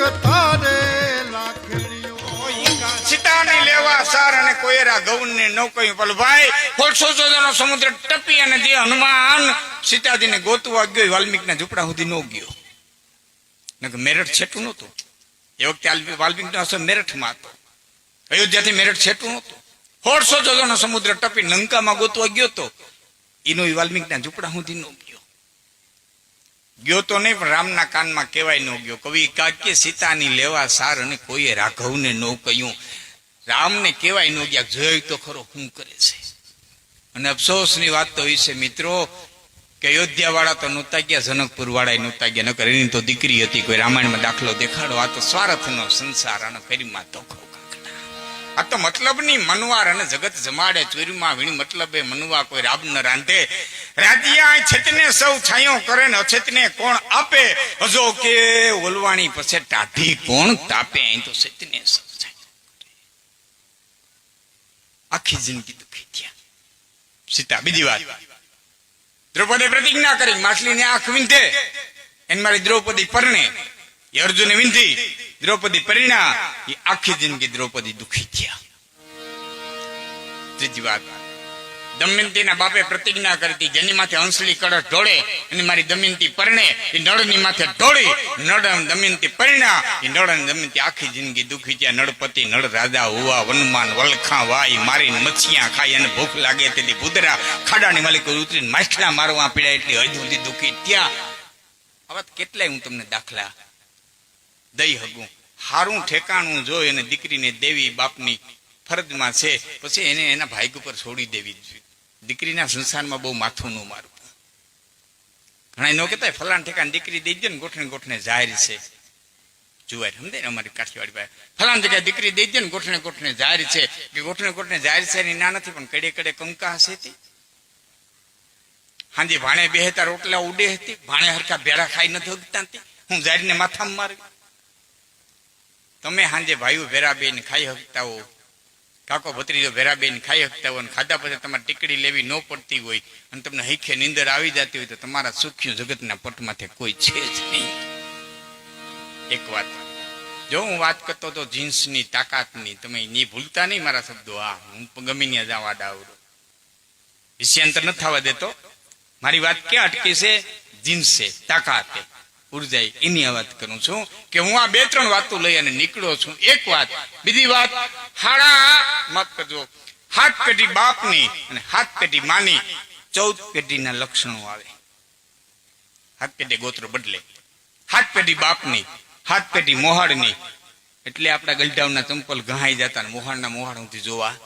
કથારે લાખણીઓ સીતાને લેવા સાર અને કોયરા ગૌને ન કહ્યું પેલું ભાઈ 1600 સમુદ્ર ટપી અને જે હનુમાન સીતાજીને ગોતવા ગયો વાલ્મીકના ઝૂંપડા સુધી ન ગયો. મેરઠ છેટું નહોતું એ વખતે. વાલ્મીકનો અસર મેરઠમાં હતો. અયોધ્યાથી મેરઠ છેટું નહોતું. 1600 સમુદ્ર ટપી લંકામાં ગોતવા ગયો તો એનો વાલ્મીકના ઝૂંપડા સુધી ન ગયો તો નહીં, પણ રામના કાનમાં કહેવાય ન ગયો. કવિ કાક્ય સીતાની લેવા સાર અને કોઈએ રાઘવને ન કહ્યું. રામને કહેવાય ન ગયા, જોઈ તો ખરો શું કરે છે. અને અફસોસની વાત તો એ છે મિત્રો કે અયોધ્યા વાળા તો નહોતા ગયા, જનકપુર વાળા નહોતા ગયા. નકર એની તો દીકરી હતી. કોઈ રામાયણમાં દાખલો દેખાડો. આ તો સ્વાર્થનો સંસાર અને ફેરીમાં તો આ તો મતલબની મનવાર અને જગત જમાડે ચોરીમાં વીણી મતલબે મનવા કોઈ રાબ ન રાંધે. રાજ્યા છેતને સૌ છાયો કરે ને અછેતને કોણ આપે. હજો કે ઓલવાણી પછી ટાઢી કોણ તાપે. અહીં તો છેતને સૌ છાયો. આખી જિંદગી દુખી થયા સીતા. બીજી વાત, દ્રૌપદી પ્રતિજ્ઞા કરી માછલીને આંખ વીંધે એને મારી દ્રૌપદી પરણે. એ અર્જુને વિંધી, દ્રૌપદી પરિણા. એ આખી જિંદગી દ્રૌપદી દુખી થયા. ત્રીજી વાત, દમયંતીના બાપે પ્રતિજ્ઞા કરી જેની માથે હંસલી કળશ ઢોળે અને મારી દમયંતી પરણે. એ નળની માથે ઢોળી, નળ દમયંતી પરિણા. એ નળ અને દમયંતી આખી જિંદગી દુખી થયા. નળપતિ નળ રાજા હોવા વનમાન વલખા વાય મારીને મચ્છિયા ખાઈ અને ભૂખ લાગે તેથી ભૂદરા ખાડાની માલિકો ઉતરીને માછલા મારવા પીડા એટલી હદ સુધી દુખી થયા. આવા કેટલાય હું તમને દાખલા દઈ હગું. હારું ઠેકાણું જોઈ અને દીકરીને દેવી બાપની ફરજમાં છે, પછી એને એના ભાઈક ઉપર છોડી દેવી જોઈએ. દીકરીના સંસારમાં બહુ માથું ન મારવું. ઘણા ન કહેતા ફલાણ ઠેકાણ દીકરી દઈ દે ને ગોઠણે ગોઠણે જાહેર છે. જુવાર સમજે ને અમારી કાઠિયાવાડી પાસે ફલાણ જગ્યાએ દીકરી દઈ દે ને ગોઠણે ગોઠણે જાહેર છે કે ગોઠણે ગોઠણે જાહેર છે એની ના નથી, પણ કડે કડે કંકા હશે તે. હાજી ભાણે બેહતા રોટલા ઉડે હતી, ભાણે હરખા ભેડા ખાઈ નથી હગતા. હું જાહેરને માથામાં મારી. તમે હાંજે ભાઈઓ ભેરા બેન ખાઈ શકતા હો, કાકો ભત્રીજો ભેરા બેન ખાઈ શકતા હોય, ખાધા પછી તમારે ટીકડી લેવી ન પડતી હોય અને તમને હૈખે નીંદર આવી જતી હોય તો તમારા સુખ્યું જગતના પટમાંથી કોઈ છે જ નહીં. એક વાત, જો હું વાત કરતો તો જીન્સની તાકાતની, તમે ની ભૂલતા નહીં મારા શબ્દો. હા, હું ગમી ત્યાં જાઉં આડાવડો વિષયાંતર ન થવા દેતો. મારી વાત ક્યાં અટકી છે? જીન્સ છે, તાકાત છે, ઉર્જા, એની વાત કરું છું કે હું આ 2-3 વાતો લઈ અને નીકળ્યો છું. એક વાત. બીજી વાત, માફ કરજો, 7 પેઢી બાપની અને 7 પેઢી માની 14 પેઢીના લક્ષણો આવે. 7 પેઢી ગોત્ર બદલે. 7 પેઢી બાપની, 7 પેઢી મોહાડની. એટલે આપણા ગલઢાવના ચંપલ ઘહાઈ જતા ને મોહાડના મોહાડ સુધી જોવા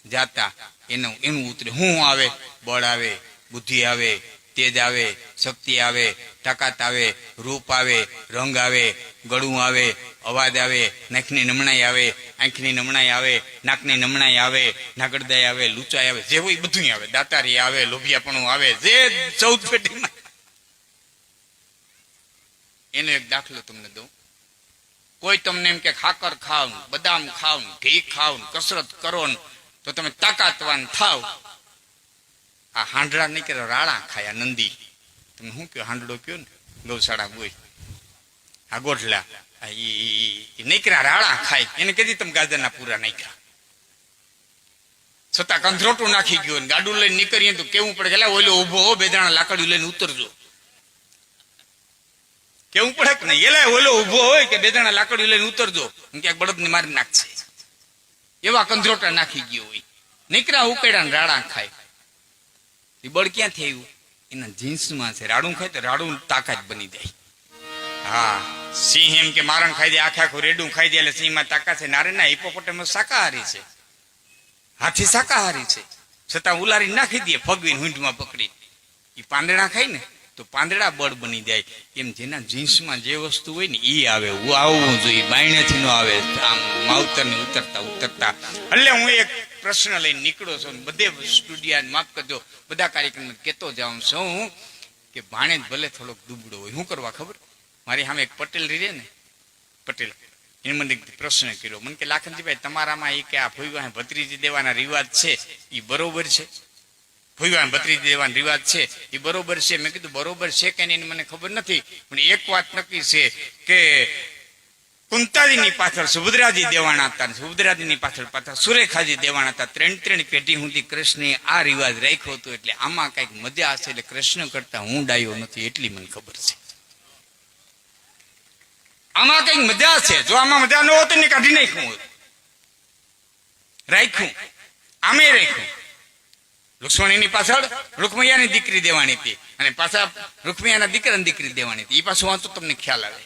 જાતા. એનું ઉતરે શું આવે? બળ આવે, બુદ્ધિ આવે, તેજ આવે, શક્તિ આવે, તાકાત આવે, રૂપ આવે, રંગ આવે, ગળું આવે, અવાજ આવે, નાકની નમણાઈ આવે, આંખની નમણાઈ આવે, નાકની નમણાઈ આવે, નાગડદાઈ આવે, લૂંચાઈ આવે, જે હોય બધું આવે. દાતારી આવે, લોભિયાપણું આવે, જે 14 પેઢીમાં. એનો એક દાખલો તમને દઉં. કોઈ તમને એમ કે ખાકર ખાવ, બદામ ખાવ, ઘી ખાવ, કસરત કરો તો તમે તાકાતવાન થાવ. આ હાંડડા નહીં કે રાળા ખાય. આ નંદી, તમે શું કહો? હાંડડો કયો ને, ગૌશાળા બોય. આ ગોઠલા નીકળ્યા રાળા ખાય. એને કીધી તમે ગાજરના પૂરા નાખ્યા, છતાં કંથરોટું નાખી ગયું. ગાડું લઈને નીકળીએ તો કેવું પડે કે ઓલો ઉભો હો, 2 જણા લાકડીયું લઈને ઉતરજો. કેવું પડે કે નહીં? એલા ઓલો ઉભો હોય કે 2 જણા લાકડીયું લઈને ઉતરજો, ક્યાંક બળદને મારી નાખશે. એવા કંથરોટા નાખી ગયો હોય. નીકળ્યા ઉકેડા ને રાળા ખાય. એ બળ ક્યાંથી આવ્યું? એના જીન્સમાં છે. રાડું ખાય તો રાડું તાકાત બની જાય. હા, સિંહ એમ કે મારણ ખાઈ દે, આખે આખું રેડું ખાઈ દે એટલે સિંહમાં તાકાત છે. નારે ના, હિપોપોટેમસ શાકાહારી છે, હાથી શાકાહારી છે, છતાં ઉલારી નાખી દે ફગવીને ઊંટમાં પકડી. એ પાંદડા ખાય ને તો પાંદડા બળ બની જાય. એમ જેના જીન્સમાં જે વસ્તુ હોય ને એ આવે. આવવું જોઈએ, બાયણેથી ન આવે. આમ માવતરની ઉતરતા ઉતરતા. એટલે હું એક પ્રશ્ન લઈને નીકળ્યો છું. બધે સ્ટુડિયો માફ કરજો, બધા કાર્યક્રમ કહેતો જાઉં છું કે ભાણેજ ભલે થોડોક દુબળો હોય, શું કરવા ખબર? મારી સામે એક પટેલ રહે ને, પટેલ, એને મને પ્રશ્ન કર્યો. મને કે લાખનજીભાઈ તમારામાં એ કે આ ભત્રીજી દેવાના રિવાજ છે એ બરોબર છે? ભૂયવાન ભત્રીજી દેવાનો રિવાજ છે એ બરોબર છે? મેં કીધું બરોબર છે કે નહીં મને ખબર નથી, પણ એક વાત નક્કી છે કે કુંતાજીની પાછળ સુભદ્રાજી દેવાણા હતા, સુભદ્રાજીની પાછળ સુરેખાજી દેવાણા હતા. 3 પેઢી સુધી કૃષ્ણે આ રિવાજ રાખ્યો હતો. એટલે આમાં કઈક મજા હશે. એટલે કૃષ્ણ કરતા હું ડાયો નથી એટલી મને ખબર છે. આમાં કઈક મજા છે. જો આમાં મજા ન હોત ને કાઢી નાખ્યું હોત. રાખ્યું, આમે રાખ્યું. લુક્ષ્મણીની પાછળ રૂકમૈયાની દીકરી દેવાની હતી અને પાછા રૂકમૈયાના દીકરાની દીકરી દેવાની હતી. એ પાછું વાંચો તમને ખ્યાલ આવે.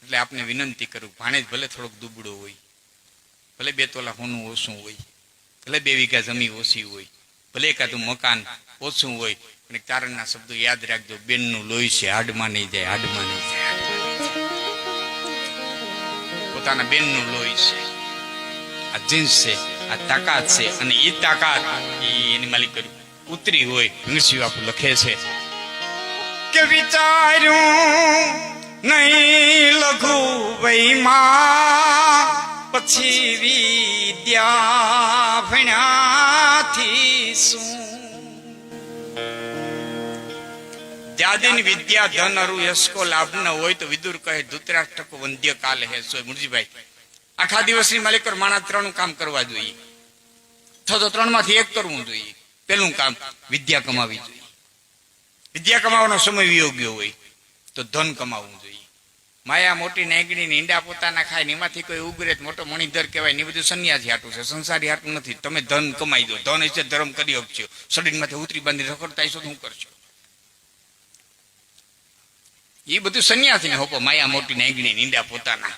એટલે આપને વિનંતી કરું, ભાણેજ ભલે થોડોક દુબળો હોય, ભલે 2 તોલા હોનું ઓછું હોય, ભલે 2 વીઘા જમીન ઓછી હોય, ભલે એકાદું મકાન ઓછું હોય, પણ એક તારણના શબ્દો યાદ રાખજો. બેનનું લોહી છે, હાડમાં નહીં જાય, હાડમાં નહીં જાય. પોતાના બેનનું લોહી છે, આ જીન્સ છે, આ તાકાત છે. અને એ તાકાત એની માલિક ઉતરી હોય. નરસિંહ બાપુ લખે છે કે વિચાર્યું નહીં લઘુ વૈમાં, પછી વિદ્યા ભણ્યાથી શું. જ્યાદિન વિદ્યા ધન અરુ યશકો લાભ ન હોય તો વિદુર કહે ધૃતરાષ્ટ્ર કો વંદ્ય કાલ હે સોય. મુરજીભાઈ, આખા દિવસની માલિકર માણસ 3 કામ કરવા જોઈએ, અથવા તો 3 માંથી 1 કરવું જોઈએ. પેલું કામ વિદ્યા કમાવી જોઈએ. વિદ્યા કમાવાનો સમય વિયોગ્ય હોય તો ધન કમાવવું જોઈએ. માયા મોટી નાગણી ઈંડા પોતાના ખાય ને એમાંથી કોઈ ઉગરે મોટો મણિધર કહેવાય ને, એ બધું સંન્યાસી હાટું છે, સંસારી હાટું નથી. તમે ધન કમાઈ દો, ધન છે ધર્મ કરી શકશો. શરીરમાંથી ઉતરી બાંધી રખડતા છો શું કરશો? એ બધું સંન્યાસી ને હોપો. માયા મોટી નાગણી ઈંડા પોતાના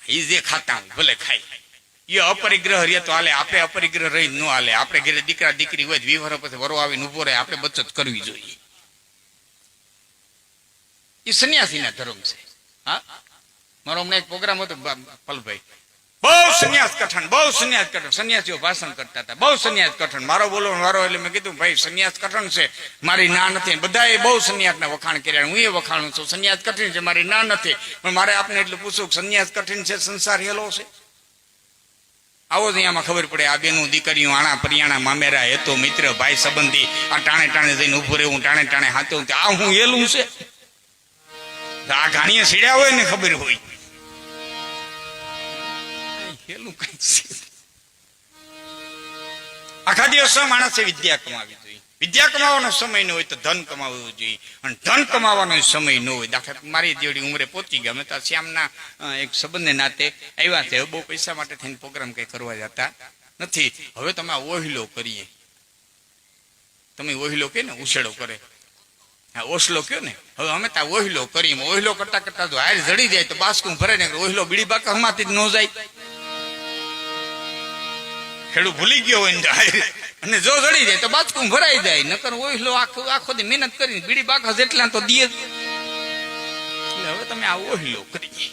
એ જે ખાતા ભલે ખાય. એ અપરિગ્રહ રહે તો હાલે, આપણે અપરિગ્રહ રહી ન હાલે. આપણે ઘરે દીકરા દીકરી હોય 20 વર્ષ પછી વરો આવીને ઉભો રહે, આપણે બચત કરવી જોઈએ. એ સંન્યાસીના ધર્મ છે. હા, મારો હમણાં એક પ્રોગ્રામ હતો પલભાઈ, બહુ સંન્યાસ કઠણ, બહુ સંન્યાસ કઠણ. સંન્યાસીઓ ભાષણ કરતા હતા, બહુ સંન્યાસ કઠણ. મારો બોલવાનો વારો એટલે મેં કીધું ભાઈ સંન્યાસ કઠણ છે, મારી ના નથી. બધાએ બહુ સંન્યાસના વખાણ કર્યા, હું એ વખાણું છું. સંન્યાસ કઠિન છે, મારી ના નથી. પણ મારે આપને એટલું પૂછવું, સંન્યાસ કઠિન છે, સંસાર હેલો છે? આવો જ અહીંયામાં ખબર પડે. આ બેનું દીકરીઓ, આણા પરિયાણા, મામેરા, હેતો મિત્ર, ભાઈ સંબંધી, આ ટાણે ટાણે જઈને ઉભું રહેવું, ટાણે ટાણે હાથવું, આ હું હેલું છે? આ ઘાણીએ સીડ્યા હોય ને ખબર હોય હેલું કઈ છે. આખા દિવસ માણસે વિદ્યા કમાવી જોઈએ. વિદ્યા કમાવાનો સમય ન હોય તો ધન કમાવવું જોઈએ. અને ધન કમાવાનો સમય ન હોય, દાખલા મારી જેવડી ઉંમરે પહોંચી ગયા, અમે તો શ્યામના એક સંબંધને નાતે આવ્યા છે. બહુ પૈસા માટે થઈને પ્રોગ્રામ કઈ કરવા જતા નથી. હવે તમે ઓહિલો કરીએ, તમે ઓહિલો કે ને ઉછેડો કરે, હા ઓસલો કયો ને, હવે અમે ત્યાં ઓહિલો કરીએ. ઓહિલો કરતા કરતા જો હાર જડી જાય તો બાસકું ભરે ને ઓહિલો બીડી બાકા હમાતી જ ન જાય. ખેડૂત ભૂલી ગયો હોય ને અને જો જડી જાય તો બાચકું ભરાઈ જાય. નકર ઓહિલો આખો દી મહેનત કરીને બીડી બાકા જેટલા તો દીએ. એટલે હવે તમે આ ઓહિલો કરીએ.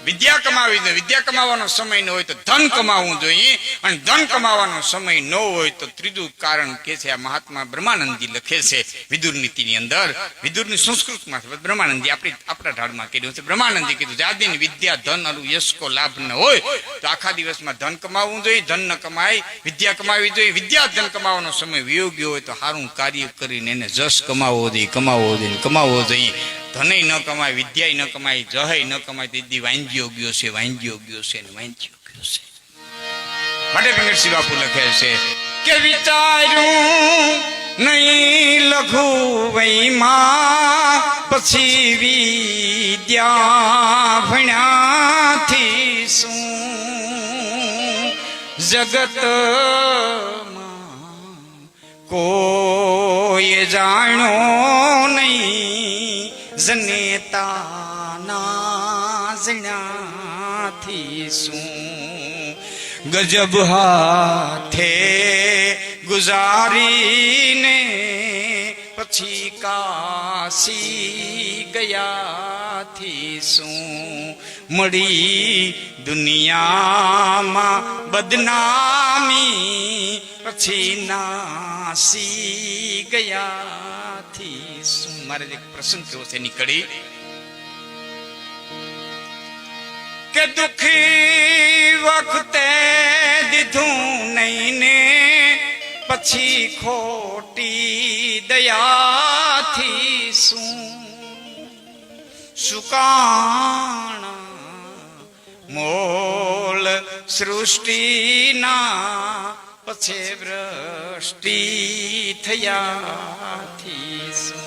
વિદ્યા કમાવી દો. વિદ્યા કમાવાનો સમય ન હોય તો ધન કમાવવું જોઈએ. અને ધન કમાવાનો સમય ન હોય તો ત્રીજું કારણ કે છે, આ મહાત્મા બ્રહ્માનંદજી લખે છે વિદુર નીતિની અંદર, વિદુરની સંસ્કૃતમાં બ્રહ્માનંદજી આપણા ઢાળમાં કર્યું છે. બ્રહ્માનંદજી કીધું જાદિન વિદ્યા ધન અરુ યશકો લાભ ન હોય તો આખા દિવસમાં ધન કમાવવું જોઈએ. ધન ન કમાય, વિદ્યા કમાવી જોઈએ. વિદ્યા ધન કમાવાનો સમય વિયોગ્ય હોય તો સારું કાર્ય કરીને એને જશ કમાવવો જોઈએ, કમાવવો જોઈએ, કમાવવો જોઈએ. ધનય ન કમાય, વિદ્યાય ન કમાય, જહય ન કમાય, તેથી વાંજ્યો ગયો છે, વાંજ્યો ગયો છે, વાંજ્યો ગયો છે. માટે નરસિંહ બાપુ લખે છે કે વિચાર્યું નહીં લઘુ વૈમાં, પછી વિદ્યા ભણ્યાથી શું. જગતમાં કોઈ જાણ્યો નહીં, જનેતાના જણાથી શું. ગજબ હાથે ગુજારીને પછી કાશી ગયાથી શું. મળી દુનિયામાં બદનામી, પછી નાસી ગયાથી શું. મારે એક પ્રસંગ થયો છે નીકળી કે દુખી વખતે દીધું નહીં પછી ખોટી દયાથી સુકાણ મોલ સૃષ્ટિના પછી વૃષ્ટિ થયાથી શું